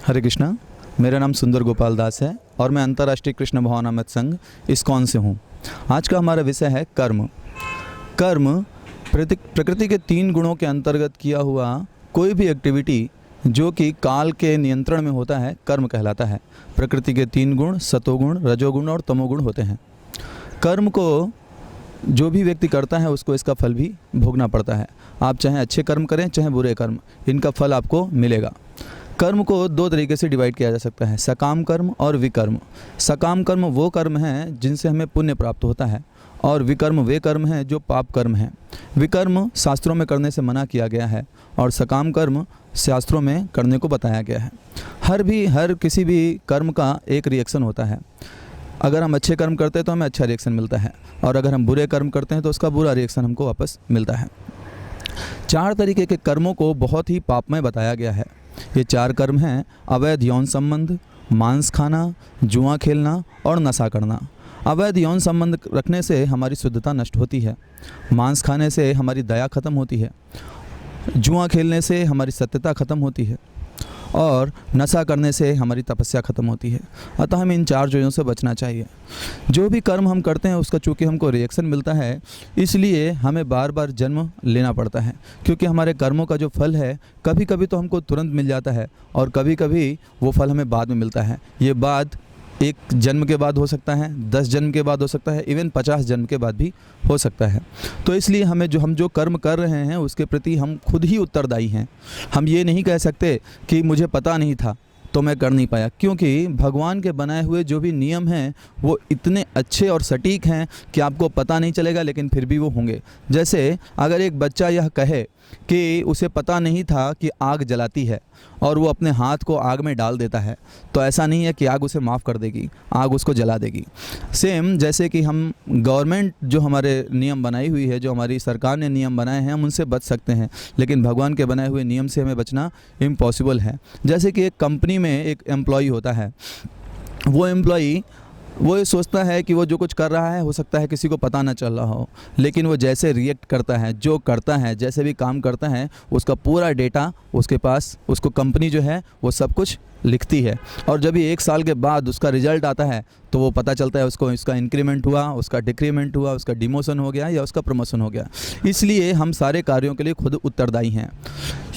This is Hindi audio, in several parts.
हरे कृष्णा। मेरा नाम सुंदर गोपाल दास है और मैं अंतर्राष्ट्रीय कृष्ण भवनामृत संघ इस्कॉन से हूँ। आज का हमारा विषय है कर्म। कर्म प्रकृति के 3 गुणों के अंतर्गत किया हुआ कोई भी एक्टिविटी जो कि काल के नियंत्रण में होता है कर्म कहलाता है। प्रकृति के 3 गुण सतोगुण, रजोगुण और तमोगुण होते हैं। कर्म को जो भी व्यक्ति करता है उसको इसका फल भी भोगना पड़ता है। आप चाहे अच्छे कर्म करें चाहे बुरे कर्म, इनका फल आपको मिलेगा। कर्म को 2 तरीके से डिवाइड किया जा सकता है, सकाम कर्म और विकर्म। सकाम कर्म वो कर्म हैं जिनसे हमें पुण्य प्राप्त होता है और विकर्म वे कर्म हैं जो पाप कर्म हैं। विकर्म शास्त्रों में करने से मना किया गया है और सकाम कर्म शास्त्रों में करने को बताया गया है। हर किसी भी कर्म का एक रिएक्शन होता है। अगर हम अच्छे कर्म करते हैं तो हमें अच्छा रिएक्शन मिलता है और अगर हम बुरे कर्म करते हैं तो उसका बुरा रिएक्शन हमको वापस मिलता है। 4 तरीके के कर्मों को बहुत ही पापमय बताया गया है। ये 4 कर्म हैं: अवैध यौन संबंध, मांस खाना, जुआ खेलना और नशा करना। अवैध यौन संबंध रखने से हमारी शुद्धता नष्ट होती है। मांस खाने से हमारी दया खत्म होती है। जुआ खेलने से हमारी सत्यता खत्म होती है और नशा करने से हमारी तपस्या खत्म होती है। अतः हमें इन 4 चीज़ों से बचना चाहिए। जो भी कर्म हम करते हैं उसका चूँकि हमको रिएक्शन मिलता है, इसलिए हमें बार बार जन्म लेना पड़ता है, क्योंकि हमारे कर्मों का जो फल है कभी कभी तो हमको तुरंत मिल जाता है और कभी कभी वो फल हमें बाद में मिलता है। ये बाद 1 जन्म के बाद हो सकता है, 10 जन्म के बाद हो सकता है, इवन 50 जन्म के बाद भी हो सकता है। तो इसलिए हमें हम जो कर्म कर रहे हैं उसके प्रति हम खुद ही उत्तरदायी हैं। हम ये नहीं कह सकते कि मुझे पता नहीं था तो मैं कर नहीं पाया, क्योंकि भगवान के बनाए हुए जो भी नियम हैं वो इतने अच्छे और सटीक हैं कि आपको पता नहीं चलेगा लेकिन फिर भी वो होंगे। जैसे अगर एक बच्चा यह कहे कि उसे पता नहीं था कि आग जलाती है और वो अपने हाथ को आग में डाल देता है, तो ऐसा नहीं है कि आग उसे माफ़ कर देगी, आग उसको जला देगी। सेम जैसे कि हम गवर्नमेंट जो हमारे नियम बनाई हुई है, जो हमारी सरकार ने नियम बनाए हैं, हम उनसे बच सकते हैं, लेकिन भगवान के बनाए हुए नियम से हमें बचना इम्पॉसिबल है। जैसे कि एक कंपनी में एक एम्प्लॉई होता है, वो एम्प्लॉई वो ये सोचता है कि वो जो कुछ कर रहा है हो सकता है किसी को पता ना चल रहा हो, लेकिन वो जैसे रिएक्ट करता है, जो करता है, जैसे भी काम करता है, उसका पूरा डेटा उसके पास, उसको कंपनी जो है वो सब कुछ लिखती है। और जब भी 1 साल के बाद उसका रिजल्ट आता है तो वो पता चलता है उसको इसका इंक्रीमेंट हुआ, उसका डिक्रीमेंट हुआ, उसका डिमोशन हो गया या उसका प्रमोशन हो गया। इसलिए हम सारे कार्यों के लिए खुद उत्तरदायी हैं,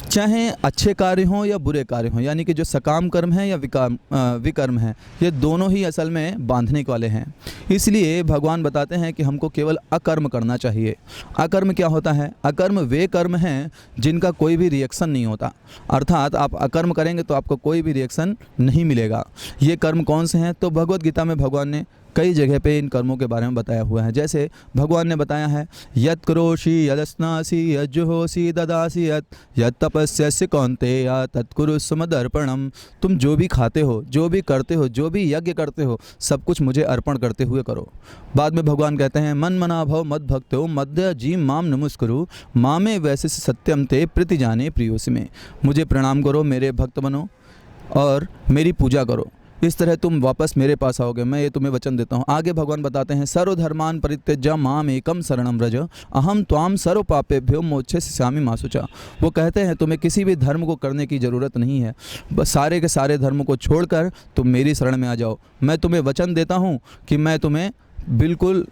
चाहे अच्छे कार्य हों या बुरे कार्य हों। यानी कि जो सकाम कर्म है या विकर्म है, ये दोनों ही असल में बांधने वाले हैं। इसलिए भगवान बताते हैं कि हमको केवल अकर्म करना चाहिए। अकर्म क्या होता है? अकर्म वे कर्म हैं जिनका कोई भी रिएक्शन नहीं होता, अर्थात आप अकर्म करेंगे तो आपको कोई भी रिएक्शन नहीं मिलेगा। ये कर्म कौन से हैं? तो भगवद गीता में भगवान ने कई जगह पे इन कर्मों के बारे में बताया हुआ है। जैसे भगवान ने बताया है, यत् करोषि यदस्नासि यज्जुहोषि ददासि यत् तपस्यसि कौन्तेय तत्कुरु समदर्पणम। तुम जो भी खाते हो, जो भी करते हो, जो भी यज्ञ करते हो, सब कुछ मुझे अर्पण करते हुए करो। बाद में भगवान कहते हैं, मन मना भव मद भक्तो मध्य जी माम नमस्कुरु मामे वैसे सत्यम ते प्रीति जाने प्रियोसि में। मुझे प्रणाम करो, मेरे भक्त बनो और मेरी पूजा करो, इस तरह तुम वापस मेरे पास आओगे, मैं ये तुम्हें वचन देता हूँ। आगे भगवान बताते हैं, सर्वधर्मान परित्यज्य माम एकम शरणम व्रज अहम त्वाम सर्व पापेभ्यो मोक्षयिष्यामि मा शुचा। वो कहते हैं तुम्हें किसी भी धर्म को करने की ज़रूरत नहीं है, बस सारे के सारे धर्मों को छोड़कर तुम मेरी शरण में आ जाओ। मैं तुम्हें वचन देता हूँ कि मैं तुम्हें बिल्कुल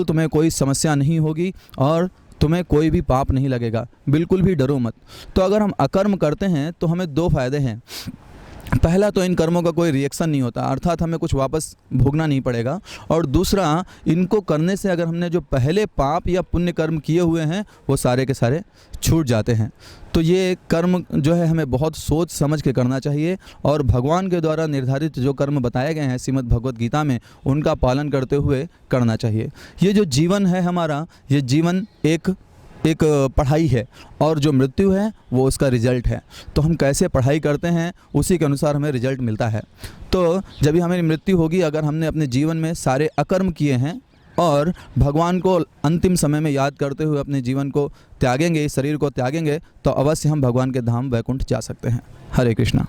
तुम्हें कोई समस्या नहीं होगी और तुम्हें कोई भी पाप नहीं लगेगा, बिल्कुल भी डरो मत। तो अगर हम अकर्म करते हैं तो हमें 2 फायदे हैं। पहला तो इन कर्मों का कोई रिएक्शन नहीं होता, अर्थात हमें कुछ वापस भोगना नहीं पड़ेगा। और दूसरा, इनको करने से अगर हमने जो पहले पाप या पुण्य कर्म किए हुए हैं वो सारे के सारे छूट जाते हैं। तो ये कर्म जो है हमें बहुत सोच समझ के करना चाहिए और भगवान के द्वारा निर्धारित जो कर्म बताए गए हैं श्रीमद् भगवद गीता में, उनका पालन करते हुए करना चाहिए। ये जो जीवन है हमारा, ये जीवन एक पढ़ाई है और जो मृत्यु है वो उसका रिजल्ट है। तो हम कैसे पढ़ाई करते हैं उसी के अनुसार हमें रिजल्ट मिलता है। तो जब भी हमारी मृत्यु होगी, अगर हमने अपने जीवन में सारे अकर्म किए हैं और भगवान को अंतिम समय में याद करते हुए अपने जीवन को त्यागेंगे, इस शरीर को त्यागेंगे, तो अवश्य हम भगवान के धाम वैकुंठ जा सकते हैं। हरे कृष्णा।